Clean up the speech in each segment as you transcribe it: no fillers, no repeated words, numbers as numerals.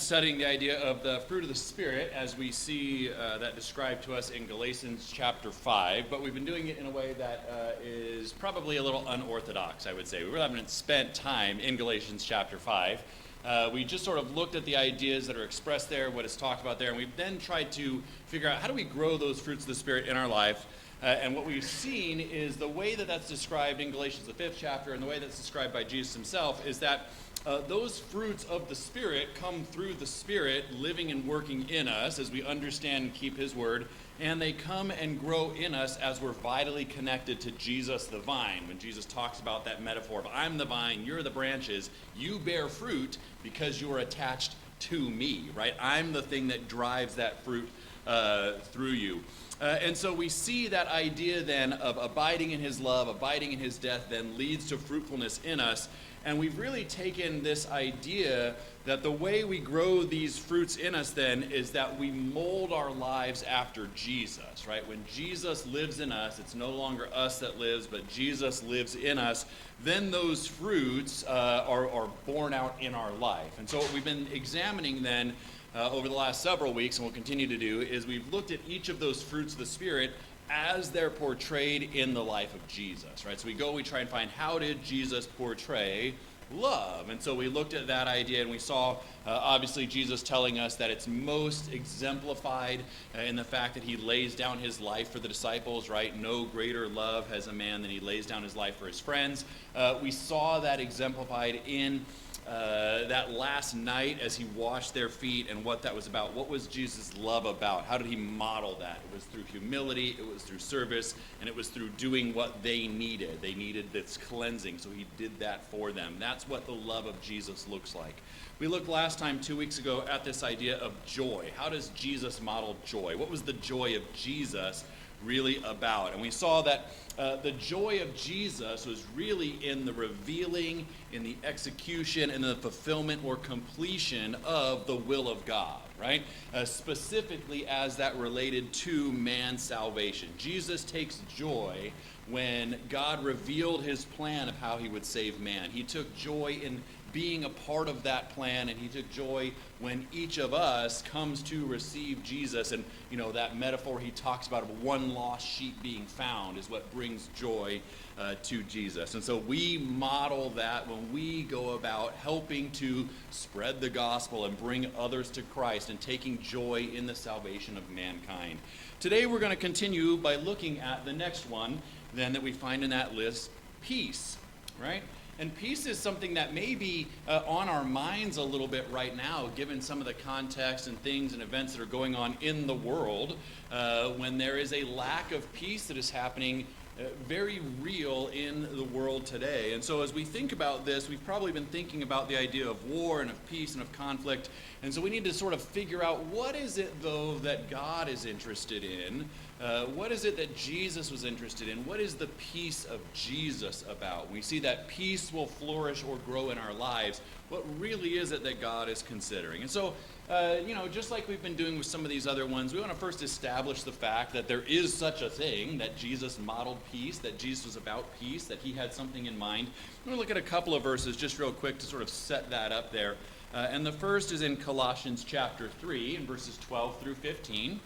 studying the idea of the fruit of the Spirit as we see that described to us in Galatians chapter 5, but we've been doing it in a way that is probably a little unorthodox, I would say. We really haven't spent time in Galatians chapter 5. We just sort of looked at the ideas that are expressed there, what is talked about there, and we've then tried to figure out how do we grow those fruits of the Spirit in our life. And what we've seen is the way that that's described in Galatians, the 5th chapter, and the way that's described by Jesus himself is that those fruits of the Spirit come through the Spirit living and working in us as we understand and keep his word, and they come and grow in us as we're vitally connected to Jesus the vine. When Jesus talks about that metaphor of I'm the vine, you're the branches, you bear fruit because you are attached to me, right? I'm the thing that drives that fruit through you. And so we see that idea then of abiding in his love, abiding in his death, then leads to fruitfulness in us. And we've really taken this idea that the way we grow these fruits in us then is that we mold our lives after Jesus, right? When Jesus lives in us, it's no longer us that lives, but Jesus lives in us. Then those fruits are born out in our life. And so what we've been examining then over the last several weeks, and we'll continue to do, is we've looked at each of those fruits of the Spirit as they're portrayed in the life of Jesus, right? So we try and find how did Jesus portray love? And so we looked at that idea and we saw, obviously, Jesus telling us that it's most exemplified in the fact that he lays down his life for the disciples, right? No greater love has a man than he lays down his life for his friends. We saw that exemplified in that last night as he washed their feet and what that was about. What was Jesus' love about? How did he model that? It was through humility, it was through service, and it was through doing what they needed. They needed this cleansing, so he did that for them. That's what the love of Jesus looks like. We looked last time, 2 weeks ago, at this idea of joy. How does Jesus model joy? What was the joy of Jesus really about? And we saw that the joy of Jesus was really in the revealing, in the execution, and the fulfillment or completion of the will of God, right? Specifically as that related to man's salvation. Jesus takes joy when God revealed his plan of how he would save man. He took joy in being a part of that plan, and he took joy when each of us comes to receive Jesus. And that metaphor he talks about of one lost sheep being found is what brings joy to Jesus. And so we model that when we go about helping to spread the gospel and bring others to Christ and taking joy in the salvation of mankind. Today we're going to continue by looking at the next one then that we find in that list, peace, right? And peace is something that may be on our minds a little bit right now, given some of the context and things and events that are going on in the world, when there is a lack of peace that is happening very real in the world today. And so as we think about this, we've probably been thinking about the idea of war and of peace and of conflict. And so we need to sort of figure out what is it, though, that God is interested in? What is it that Jesus was interested in? What is the peace of Jesus about? We see that peace will flourish or grow in our lives. What really is it that God is considering? And so, just like we've been doing with some of these other ones, we want to first establish the fact that there is such a thing, that Jesus modeled peace, that Jesus was about peace, that he had something in mind. I'm going to look at a couple of verses just real quick to sort of set that up there. And the first is in Colossians chapter 3, in verses 12 through 15.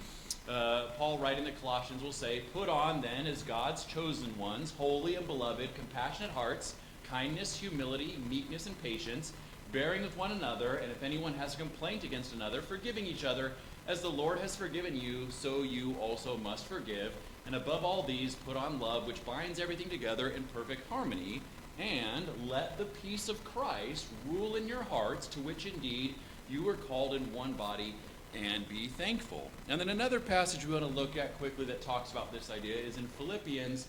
Paul, writing to Colossians, will say, "Put on then as God's chosen ones, holy and beloved, compassionate hearts, kindness, humility, meekness, and patience, bearing with one another, and if anyone has a complaint against another, forgiving each other, as the Lord has forgiven you, so you also must forgive. And above all these, put on love, which binds everything together in perfect harmony, and let the peace of Christ rule in your hearts, to which indeed you were called in one body, and be thankful." And then another passage we want to look at quickly that talks about this idea is in Philippians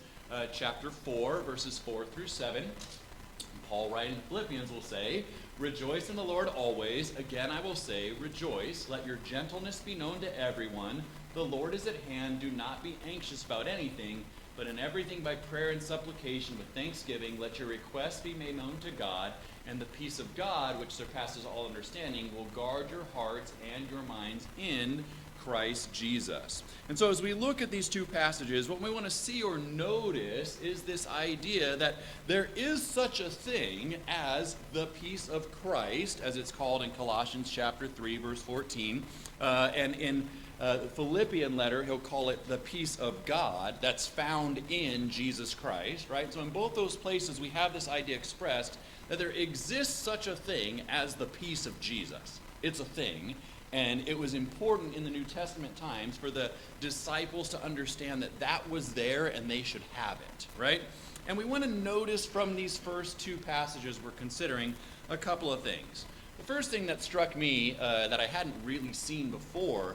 chapter 4, verses 4 through 7. And Paul, writing to Philippians, will say, "Rejoice in the Lord always. Again I will say, rejoice. Let your gentleness be known to everyone. The Lord is at hand. Do not be anxious about anything, but in everything by prayer and supplication with thanksgiving, let your requests be made known to God, and the peace of God, which surpasses all understanding, will guard your hearts and your minds in Christ Jesus. And so as we look at these two passages, what we want to see or notice is this idea that there is such a thing as the peace of Christ, as it's called in Colossians chapter 3, verse 14. And in the Philippian letter, he'll call it the peace of God that's found in Jesus Christ, right? So in both those places, we have this idea expressed that there exists such a thing as the peace of Jesus. It's a thing, and it was important in the New Testament times for the disciples to understand that that was there and they should have it, right? And we want to notice from these first two passages we're considering a couple of things. The first thing that struck me that I hadn't really seen before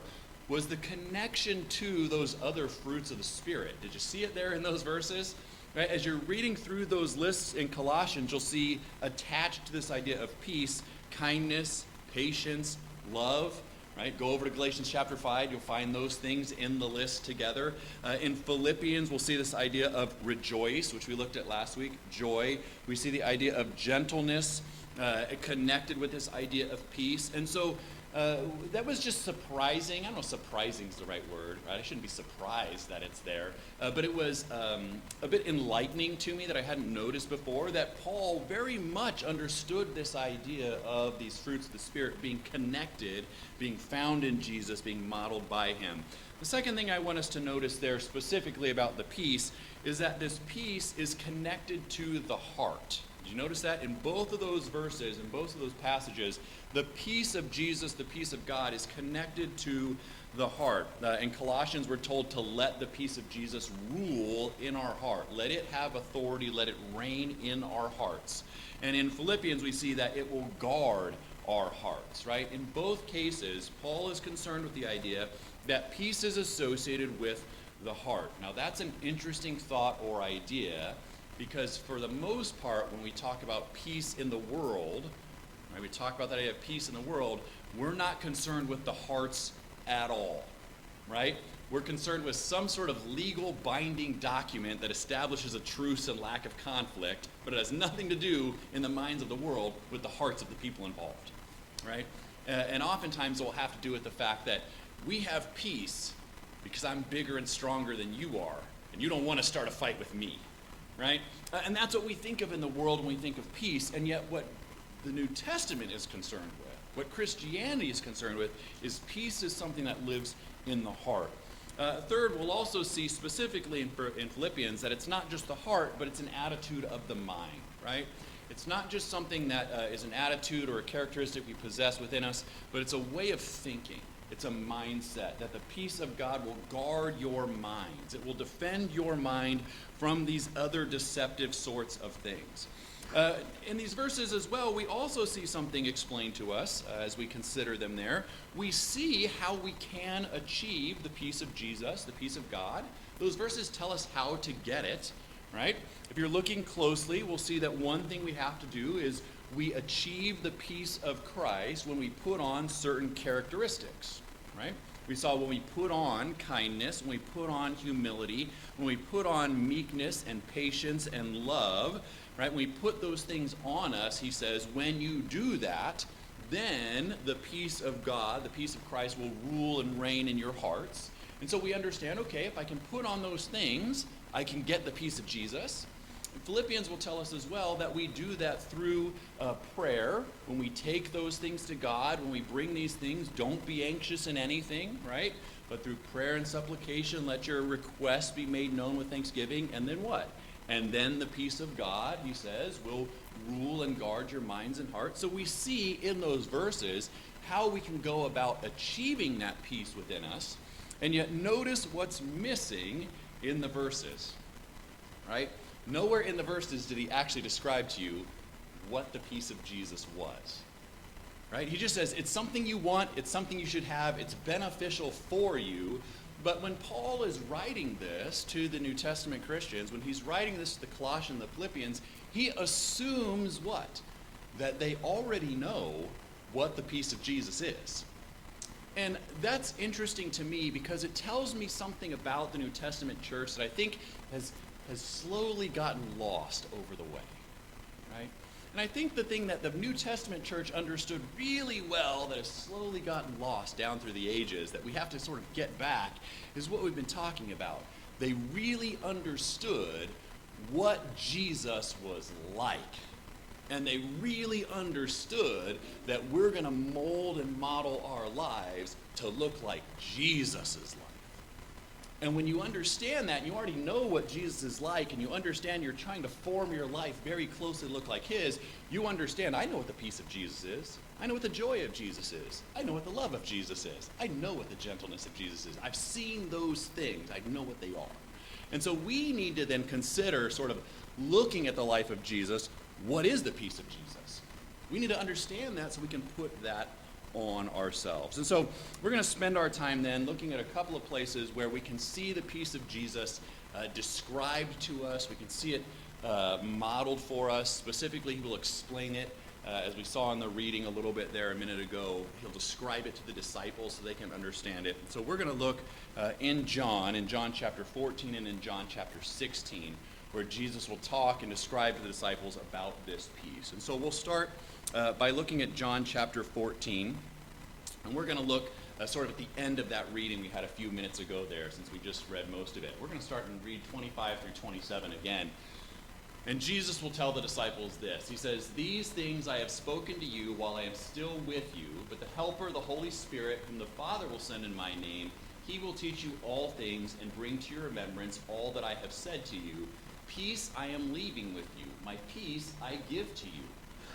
was the connection to those other fruits of the Spirit. Did you see it there in those verses? Right? As you're reading through those lists in Colossians, you'll see attached to this idea of peace, kindness, patience, love. Right? Go over to Galatians chapter 5. You'll find those things in the list together. In Philippians, we'll see this idea of rejoice, which we looked at last week, joy. We see the idea of gentleness connected with this idea of peace. And so that was just surprising. I don't know if surprising is the right word, right? I shouldn't be surprised that it's there. But it was a bit enlightening to me that I hadn't noticed before, that Paul very much understood this idea of these fruits of the Spirit being connected, being found in Jesus, being modeled by him. The second thing I want us to notice there specifically about the peace is that this peace is connected to the heart. Did you notice that? In both of those verses, in both of those passages, the peace of Jesus, the peace of God, is connected to the heart. In Colossians, we're told to let the peace of Jesus rule in our heart. Let it have authority. Let it reign in our hearts. And in Philippians, we see that it will guard our hearts, right? In both cases, Paul is concerned with the idea that peace is associated with the heart. Now, that's an interesting thought or idea, because for the most part, when we talk about peace in the world, right, we talk about that idea of peace in the world, we're not concerned with the hearts at all, right? We're concerned with some sort of legal binding document that establishes a truce and lack of conflict, but it has nothing to do in the minds of the world with the hearts of the people involved, right? And oftentimes it will have to do with the fact that we have peace because I'm bigger and stronger than you are, and you don't want to start a fight with me. Right? And that's what we think of in the world when we think of peace, and yet what the New Testament is concerned with, what Christianity is concerned with, is peace is something that lives in the heart. Third, we'll also see specifically in Philippians that it's not just the heart, but it's an attitude of the mind, right? It's not just something that is an attitude or a characteristic we possess within us, but it's a way of thinking. It's a mindset that the peace of God will guard your minds. It will defend your mind from these other deceptive sorts of things. In these verses as well, we also see something explained to us as we consider them there. We see how we can achieve the peace of Jesus, the peace of God. Those verses tell us how to get it, right? If you're looking closely, we'll see that one thing we have to do is we achieve the peace of Christ when we put on certain characteristics, right? We saw when we put on kindness, when we put on humility, when we put on meekness and patience and love, right? When we put those things on us, he says, when you do that, then the peace of God, the peace of Christ will rule and reign in your hearts. And so we understand, okay, if I can put on those things, I can get the peace of Jesus. Philippians will tell us as well that we do that through prayer. When we take those things to God, when we bring these things, don't be anxious in anything, right? But through prayer and supplication, let your requests be made known with thanksgiving. And then what? And then the peace of God, he says, will rule and guard your minds and hearts. So we see in those verses how we can go about achieving that peace within us. And yet notice what's missing in the verses, right? Nowhere in the verses did he actually describe to you what the peace of Jesus was, right? He just says, it's something you want, it's something you should have, it's beneficial for you. But when Paul is writing this to the New Testament Christians, when he's writing this to the Colossians and the Philippians, he assumes what? That they already know what the peace of Jesus is. And that's interesting to me because it tells me something about the New Testament church that I think has slowly gotten lost over the way, right? And I think the thing that the New Testament church understood really well that has slowly gotten lost down through the ages, that we have to sort of get back, is what we've been talking about. They really understood what Jesus was like. And they really understood that we're going to mold and model our lives to look like Jesus' life. And when you understand that, and you already know what Jesus is like, and you understand you're trying to form your life very closely to look like his, you understand, I know what the peace of Jesus is. I know what the joy of Jesus is. I know what the love of Jesus is. I know what the gentleness of Jesus is. I've seen those things. I know what they are. And so we need to then consider, sort of looking at the life of Jesus, what is the peace of Jesus? We need to understand that so we can put that on ourselves. And so we're going to spend our time then looking at a couple of places where we can see the peace of Jesus described to us. We can see it modeled for us. Specifically, he will explain it. As we saw in the reading a little bit there a minute ago, he'll describe it to the disciples so they can understand it. So we're going to look in John chapter 14 and in John chapter 16, where Jesus will talk and describe to the disciples about this peace. And so we'll start by looking at John chapter 14, and we're going to look sort of at the end of that reading we had a few minutes ago there, since we just read most of it. We're going to start and read 25 through 27 again. And Jesus will tell the disciples this. He says, "These things I have spoken to you while I am still with you, but the Helper, the Holy Spirit, whom the Father will send in my name, he will teach you all things and bring to your remembrance all that I have said to you. Peace I am leaving with you. My peace I give to you.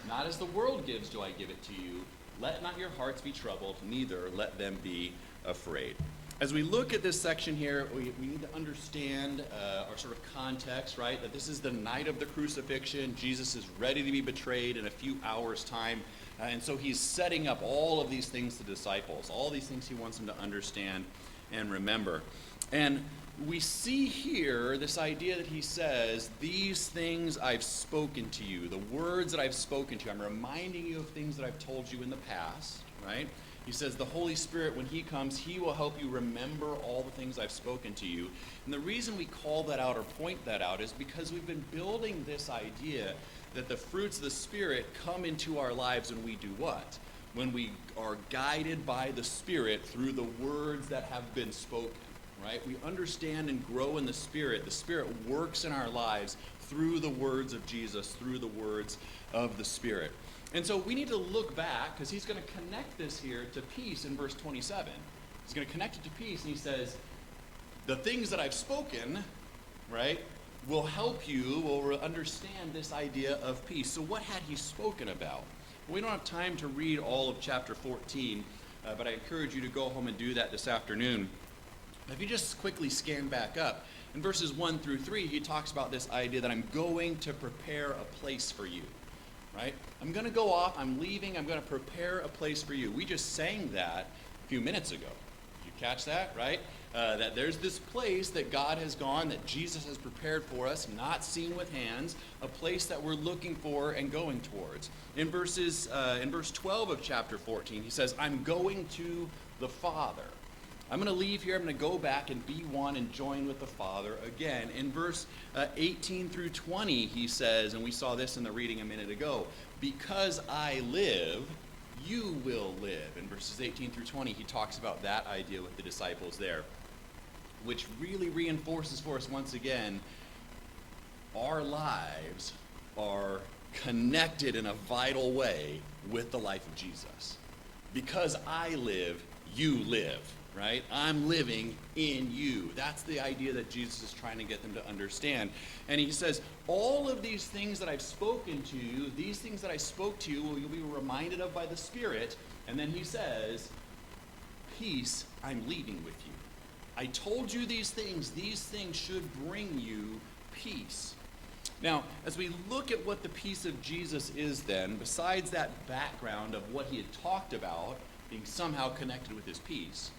Not as the world gives do I give it to you. Let not your hearts be troubled, neither let them be afraid." As we look at this section here, we need to understand our sort of context, right? That this is the night of the crucifixion. Jesus is ready to be betrayed in a few hours' time. And so he's setting up all of these things to disciples, all these things he wants them to understand and remember. And we see here this idea that he says, "These things I've spoken to you," the words that I've spoken to you. I'm reminding you of things that I've told you in the past, right? He says the Holy Spirit, when he comes, he will help you remember all the things I've spoken to you. And the reason we call that out or point that out is because we've been building this idea that the fruits of the Spirit come into our lives when we do what? When we are guided by the Spirit through the words that have been spoken, right? We understand and grow in the Spirit. The Spirit works in our lives through the words of Jesus, through the words of the Spirit. And so we need to look back, because he's going to connect this here to peace in verse 27. He's going to connect it to peace, and he says, the things that I've spoken, right, will help you, will understand this idea of peace. So what had he spoken about? Well, we don't have time to read all of chapter 14, but I encourage you to go home and do that this afternoon. If you just quickly scan back up, in verses 1 through 3, he talks about this idea that I'm going to prepare a place for you. Right? I'm going to go off, I'm leaving, I'm going to prepare a place for you. We just sang that a few minutes ago. Did you catch that, right? That there's this place that God has gone, that Jesus has prepared for us, not seen with hands, a place that we're looking for and going towards. In verse 12 of chapter 14, he says, I'm going to the Father. I'm going to leave here, I'm going to go back and be one and join with the Father again. In verse 18 through 20, he says, and we saw this in the reading a minute ago, because I live, you will live. In verses 18 through 20, he talks about that idea with the disciples there, which really reinforces for us once again, our lives are connected in a vital way with the life of Jesus. Because I live, you live. Right? I'm living in you. That's the idea that Jesus is trying to get them to understand. And he says, all of these things that I've spoken to you, these things that I spoke to you, will you'll be reminded of by the Spirit. And then he says, peace I'm leaving with you. I told you these things should bring you peace. Now, as we look at what the peace of Jesus is then, besides that background of what he had talked about being somehow connected with his peace,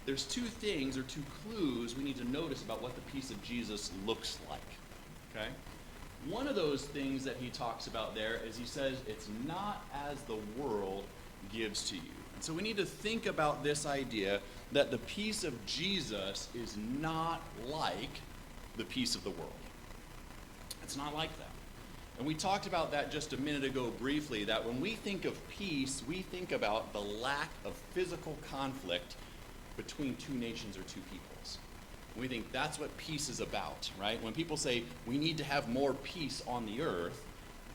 there's two things or two clues we need to notice about what the peace of Jesus looks like, okay? One of those things that he talks about there is he says it's not as the world gives to you. And so we need to think about this idea that the peace of Jesus is not like the peace of the world. It's not like that. And we talked about that just a minute ago briefly, that when we think of peace, we think about the lack of physical conflict between two nations or two peoples. We think that's what peace is about, right? When people say we need to have more peace on the earth,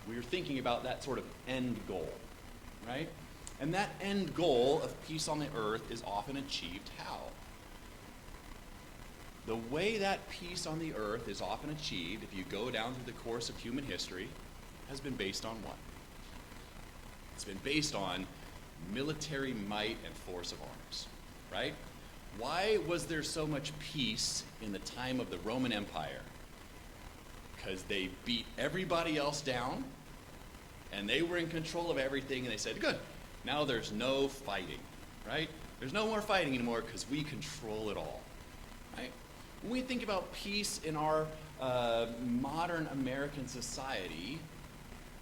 we're thinking about that sort of end goal, right? And that end goal of peace on the earth is often achieved how? The way that peace on the earth is often achieved, if you go down through the course of human history, has been based on what? It's been based on military might and force of arms, right? Why was there so much peace in the time of the Roman Empire? Because they beat everybody else down, and they were in control of everything, and they said, good, now there's no fighting, right? There's no more fighting anymore because we control it all, right? When we think about peace in our modern American society,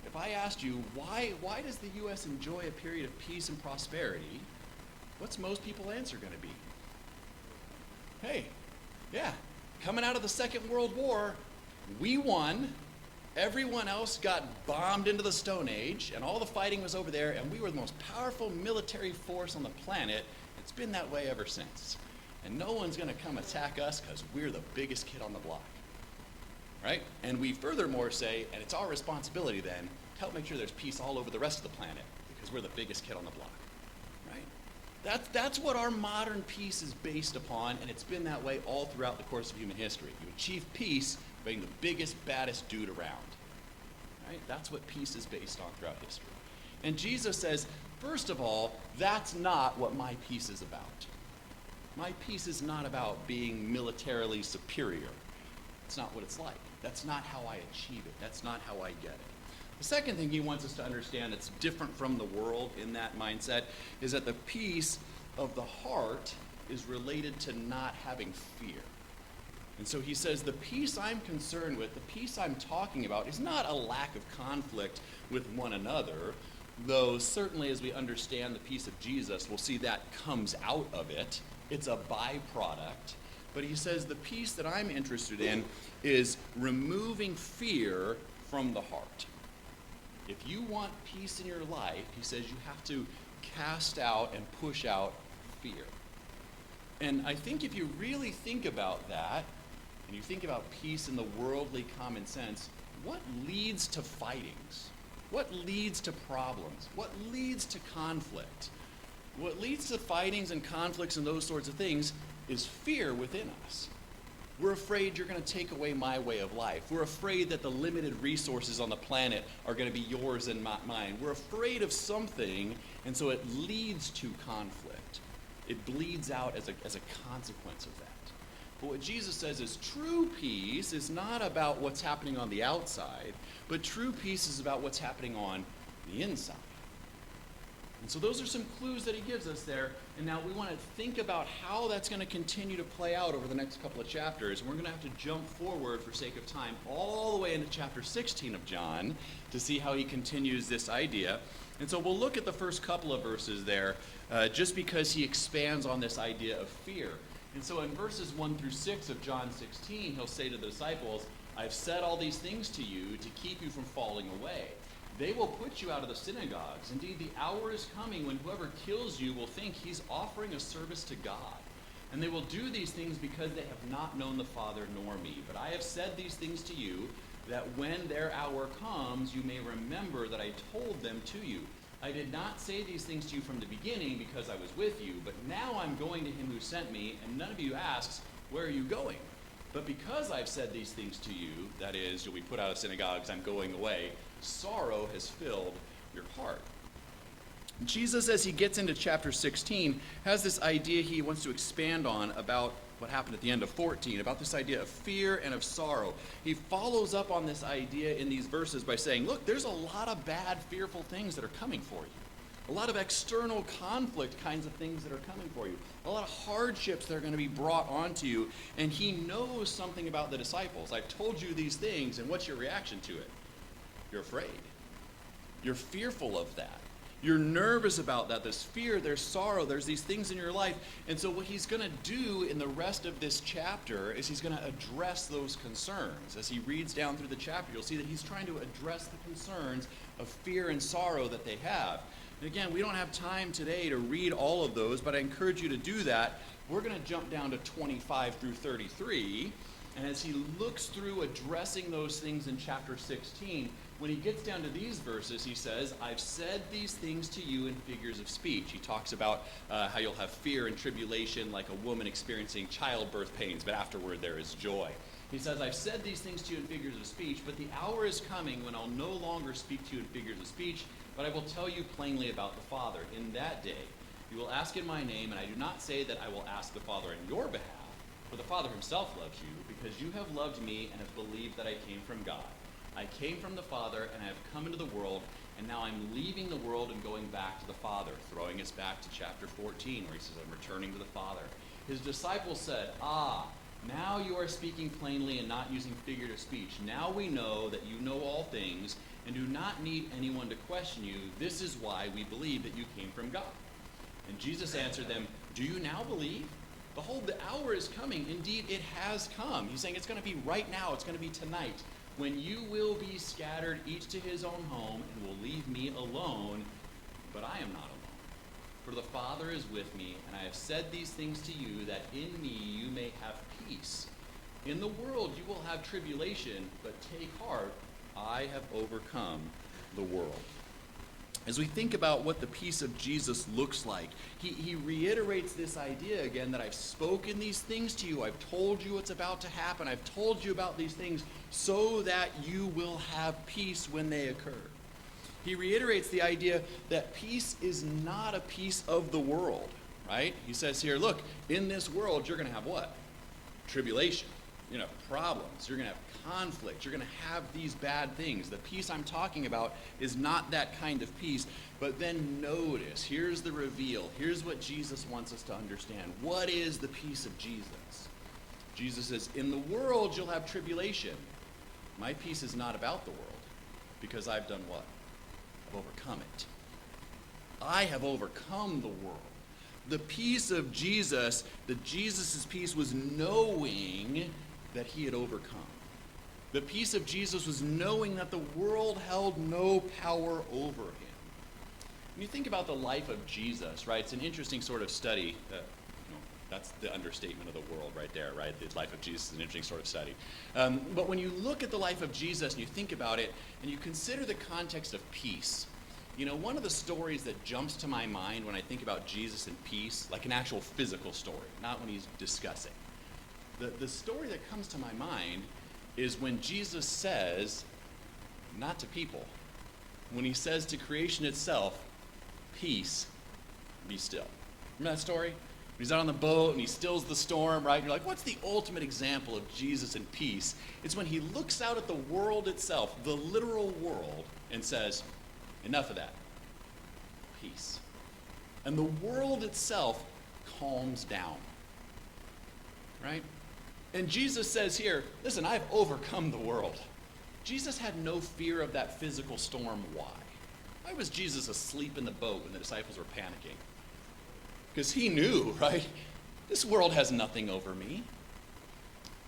if I asked you, why does the U.S. enjoy a period of peace and prosperity, what's most people's answer going to be? Hey, yeah, coming out of the Second World War, we won. Everyone else got bombed into the Stone Age, and all the fighting was over there, and we were the most powerful military force on the planet. It's been that way ever since. And no one's going to come attack us because we're the biggest kid on the block, right? And we furthermore say, and it's our responsibility then, to help make sure there's peace all over the rest of the planet because we're the biggest kid on the block, right? That's what our modern peace is based upon, and it's been that way all throughout the course of human history. You achieve peace by being the biggest, baddest dude around, right? That's what peace is based on throughout history. And Jesus says, first of all, that's not what my peace is about. My peace is not about being militarily superior. It's not what it's like. That's not how I achieve it. That's not how I get it. The second thing he wants us to understand that's different from the world in that mindset is that the peace of the heart is related to not having fear. And so he says the peace I'm concerned with, the peace I'm talking about, is not a lack of conflict with one another, though certainly as we understand the peace of Jesus, we'll see that comes out of it. It's a byproduct. But he says the peace that I'm interested in is removing fear from the heart. If you want peace in your life, he says you have to cast out and push out fear. And I think if you really think about that, and you think about peace in the worldly common sense, what leads to fightings? What leads to problems? What leads to conflict? What leads to fightings and conflicts and those sorts of things is fear within us. We're afraid you're going to take away my way of life. We're afraid that the limited resources on the planet are going to be yours and mine. We're afraid of something, and so it leads to conflict. It bleeds out as a consequence of that. But what Jesus says is true peace is not about what's happening on the outside, but true peace is about what's happening on the inside. And so those are some clues that he gives us there. And now we want to think about how that's going to continue to play out over the next couple of chapters. And we're going to have to jump forward for sake of time all the way into chapter 16 of John to see how he continues this idea. And so we'll look at the first couple of verses there just because he expands on this idea of fear. And so in verses 1 through 6 of John 16, he'll say to the disciples, I've said all these things to you to keep you from falling away. They will put you out of the synagogues. Indeed, the hour is coming when whoever kills you will think he's offering a service to God. And they will do these things because they have not known the Father nor me. But I have said these things to you, that when their hour comes, you may remember that I told them to you. I did not say these things to you from the beginning because I was with you, but now I'm going to him who sent me, and none of you asks, where are you going? But because I've said these things to you, that is, you'll be put out of synagogues, I'm going away, sorrow has filled your heart. Jesus, as he gets into chapter 16, has this idea he wants to expand on about what happened at the end of 14, about this idea of fear and of sorrow. He follows up on this idea in these verses by saying, look, there's a lot of bad, fearful things that are coming for you. A lot of external conflict kinds of things that are coming for you. A lot of hardships that are going to be brought onto you. And he knows something about the disciples. I've told you these things, and what's your reaction to it? You're afraid. You're fearful of that. You're nervous about that. There's fear, there's sorrow, there's these things in your life. And so what he's going to do in the rest of this chapter is he's going to address those concerns. As he reads down through the chapter, you'll see that he's trying to address the concerns of fear and sorrow that they have. And again, we don't have time today to read all of those, but I encourage you to do that. We're going to jump down to 25 through 33. And as he looks through addressing those things in chapter 16, when he gets down to these verses, he says, I've said these things to you in figures of speech. He talks about how you'll have fear and tribulation like a woman experiencing childbirth pains, but afterward there is joy. He says, I've said these things to you in figures of speech, but the hour is coming when I'll no longer speak to you in figures of speech, but I will tell you plainly about the Father. In that day, you will ask in my name, and I do not say that I will ask the Father on your behalf, for the Father himself loves you, because you have loved me and have believed that I came from God. I came from the Father, and I have come into the world, and now I'm leaving the world and going back to the Father, throwing us back to chapter 14, where he says, I'm returning to the Father. His disciples said, now you are speaking plainly and not using figurative speech. Now we know that you know all things, and do not need anyone to question you. This is why we believe that you came from God. And Jesus answered them, do you now believe? Behold, the hour is coming. Indeed, it has come. He's saying it's going to be right now. It's going to be tonight, when you will be scattered each to his own home and will leave me alone. But I am not alone. For the Father is with me, and I have said these things to you, that in me you may have peace. In the world you will have tribulation, but take heart, I have overcome the world. As we think about what the peace of Jesus looks like, he reiterates this idea again that I've spoken these things to you. I've told you what's about to happen. I've told you about these things so that you will have peace when they occur. He reiterates the idea that peace is not a piece of the world, right? He says here, look, in this world you're going to have what? Tribulation. You're going to have problems. You're going to have conflict. You're going to have these bad things. The peace I'm talking about is not that kind of peace. But then notice, here's the reveal. Here's what Jesus wants us to understand. What is the peace of Jesus? Jesus says, in the world you'll have tribulation. My peace is not about the world, because I've done what? I've overcome it. I have overcome the world. The peace of Jesus, Jesus' peace was knowing that he had overcome. The peace of Jesus was knowing that the world held no power over him. When you think about the life of Jesus, right, it's an interesting sort of study. That's the understatement of the world right there, right? The life of Jesus is an interesting sort of study. But when you look at the life of Jesus and you think about it and you consider the context of peace, you know, one of the stories that jumps to my mind when I think about Jesus and peace, like an actual physical story, not when he's discussing. The story that comes to my mind is when Jesus says, not to people, when he says to creation itself, peace, be still. Remember that story? When he's out on the boat and he stills the storm, right? And you're like, what's the ultimate example of Jesus and peace? It's when he looks out at the world itself, the literal world, and says, enough of that. Peace. And the world itself calms down. Right? And Jesus says here, listen, I've overcome the world. Jesus had no fear of that physical storm. Why? Why was Jesus asleep in the boat when the disciples were panicking? Because he knew, right? This world has nothing over me.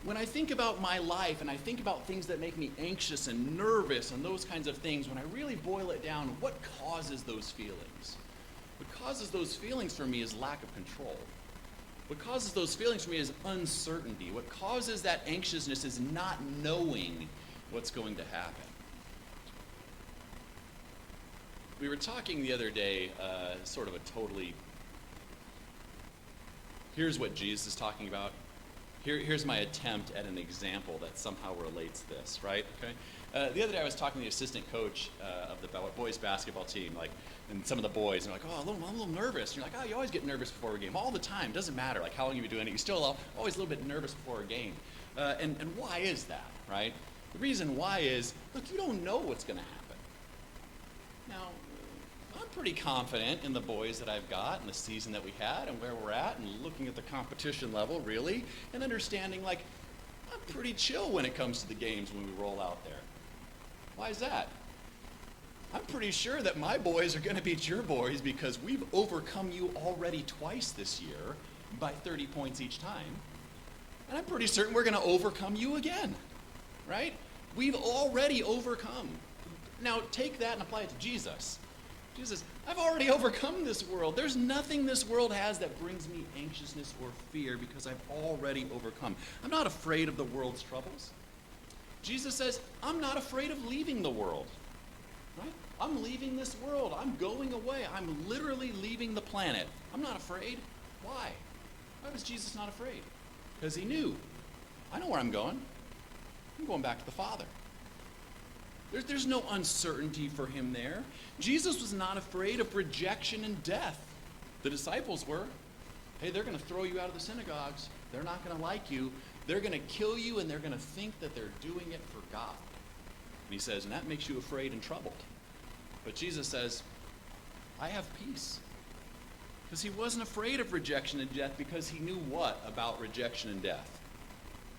When I think about my life and I think about things that make me anxious and nervous and those kinds of things, when I really boil it down, what causes those feelings? What causes those feelings for me is lack of control. What causes those feelings for me is uncertainty. What causes that anxiousness is not knowing what's going to happen. We were talking the other day, sort of a totally, here's what Jesus is talking about. Here's my attempt at an example that somehow relates this, right? Okay. The other day I was talking to the assistant coach of the boys basketball team, like, and some of the boys, and they're like, I'm a little nervous. And you're like, you always get nervous before a game, all the time. Doesn't matter, like, how long you've been doing it. You're still always a little bit nervous before a game. And why is that, right? The reason why is, look, you don't know what's going to happen. Now, I'm pretty confident in the boys that I've got and the season that we had and where we're at and looking at the competition level, really, and understanding, like, I'm pretty chill when it comes to the games when we roll out there. Why is that? I'm pretty sure that my boys are going to beat your boys because we've overcome you already twice this year by 30 points each time. And I'm pretty certain we're going to overcome you again, right? We've already overcome. Now take that and apply it to Jesus. Jesus, I've already overcome this world. There's nothing this world has that brings me anxiousness or fear because I've already overcome. I'm not afraid of the world's troubles. Jesus says, I'm not afraid of leaving the world. Right? I'm leaving this world. I'm going away. I'm literally leaving the planet. I'm not afraid. Why? Why was Jesus not afraid? Because he knew. I know where I'm going. I'm going back to the Father. There's no uncertainty for him there. Jesus was not afraid of rejection and death. The disciples were. Hey, they're going to throw you out of the synagogues. They're not going to like you. They're going to kill you, and they're going to think that they're doing it for God. And he says, and that makes you afraid and troubled. But Jesus says, I have peace. Because he wasn't afraid of rejection and death because he knew what about rejection and death?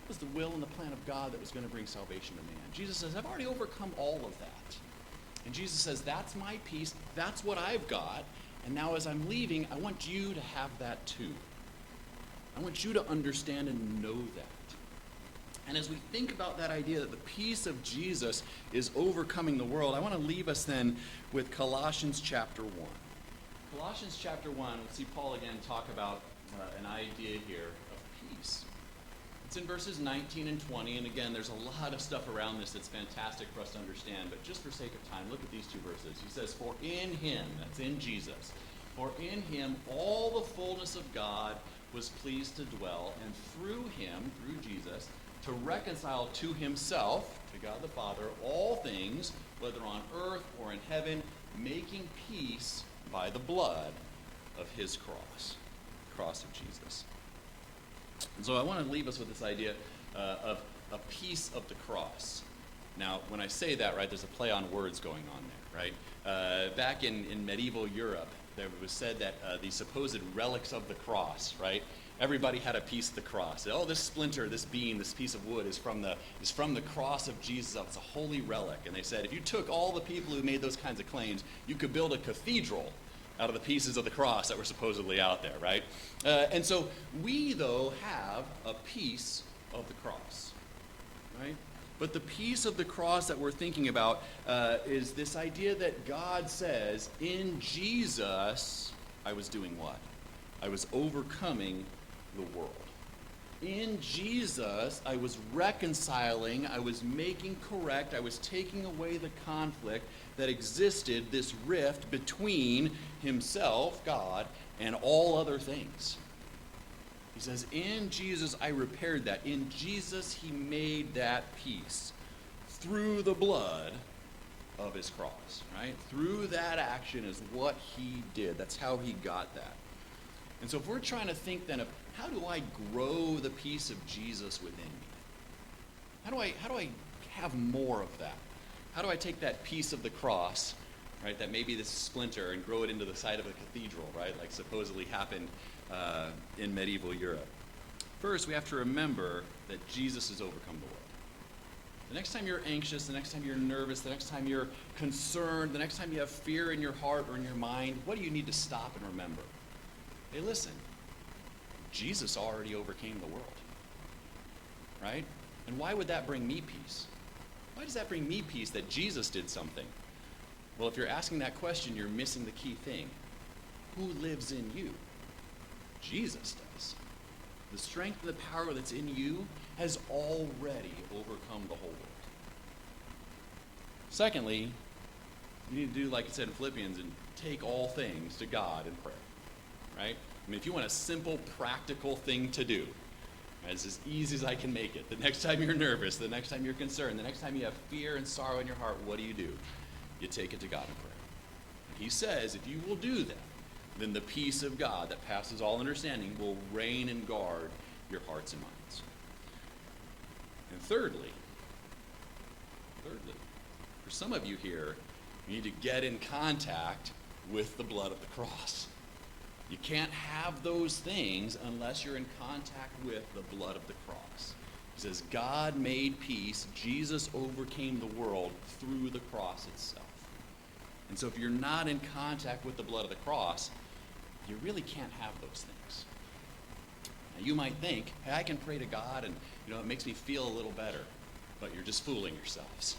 It was the will and the plan of God that was going to bring salvation to man. Jesus says, I've already overcome all of that. And Jesus says, that's my peace. That's what I've got. And now as I'm leaving, I want you to have that too. I want you to understand and know that. And as we think about that idea that the peace of Jesus is overcoming the world, I want to leave us then with Colossians chapter 1. Colossians chapter 1, we'll see Paul again talk about an idea here of peace. It's in verses 19 and 20, and again, there's a lot of stuff around this that's fantastic for us to understand, but just for sake of time, look at these two verses. He says, for in him, that's in Jesus, for in him all the fullness of God was pleased to dwell, and through him, through Jesus, to reconcile to himself, to God the Father, all things, whether on earth or in heaven, making peace by the blood of his cross, the cross of Jesus. And so I want to leave us with this idea of a piece of the cross. Now, when I say that, right, there's a play on words going on there, right? Back in medieval Europe, there was said that the supposed relics of the cross, right? Everybody had a piece of the cross. Oh, this splinter, this beam, this piece of wood is from the cross of Jesus. Oh, it's a holy relic. And they said if you took all the people who made those kinds of claims, you could build a cathedral out of the pieces of the cross that were supposedly out there, right? And so we, though, have a piece of the cross, right? But the piece of the cross that we're thinking about is this idea that God says, in Jesus, I was doing what? I was overcoming the world. In Jesus, I was reconciling, I was making correct, I was taking away the conflict that existed, this rift between himself, God, and all other things. He says, in Jesus, I repaired that. In Jesus, he made that peace through the blood of his cross, right? Through that action is what he did. That's how he got that. And so if we're trying to think then of how do I grow the peace of Jesus within me? How do I have more of that? How do I take that piece of the cross, right, that may be this splinter, and grow it into the side of a cathedral, right, like supposedly happened in medieval Europe? First, we have to remember that Jesus has overcome the world. The next time you're anxious, the next time you're nervous, the next time you're concerned, the next time you have fear in your heart or in your mind, what do you need to stop and remember? Hey, listen, Jesus already overcame the world, right? And why would that bring me peace? Why does that bring me peace that Jesus did something? Well, if you're asking that question, you're missing the key thing. Who lives in you? Jesus does. The strength and the power that's in you has already overcome the whole world. Secondly, you need to do like it said in Philippians and take all things to God in prayer. Right? I mean, if you want a simple, practical thing to do, it's as easy as I can make it. The next time you're nervous, the next time you're concerned, the next time you have fear and sorrow in your heart, what do? You take it to God in prayer. And he says, if you will do that, then the peace of God that passes all understanding will reign and guard your hearts and minds. And thirdly, for some of you here, you need to get in contact with the blood of the cross. You can't have those things unless you're in contact with the blood of the cross. He says, God made peace. Jesus overcame the world through the cross itself. And so if you're not in contact with the blood of the cross, you really can't have those things. Now, you might think, hey, I can pray to God and it makes me feel a little better, but you're just fooling yourselves.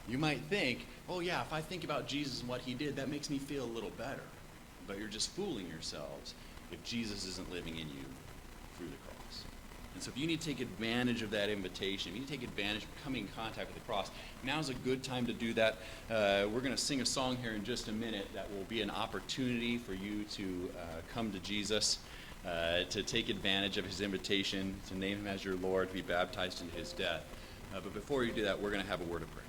You might think, oh yeah, if I think about Jesus and what he did, that makes me feel a little better, but you're just fooling yourselves if Jesus isn't living in you through the cross. And so if you need to take advantage of that invitation, if you need to take advantage of coming in contact with the cross, now's a good time to do that. We're going to sing a song here in just a minute that will be an opportunity for you to come to Jesus, to take advantage of his invitation, to name him as your Lord, to be baptized into his death. But before you do that, we're going to have a word of prayer.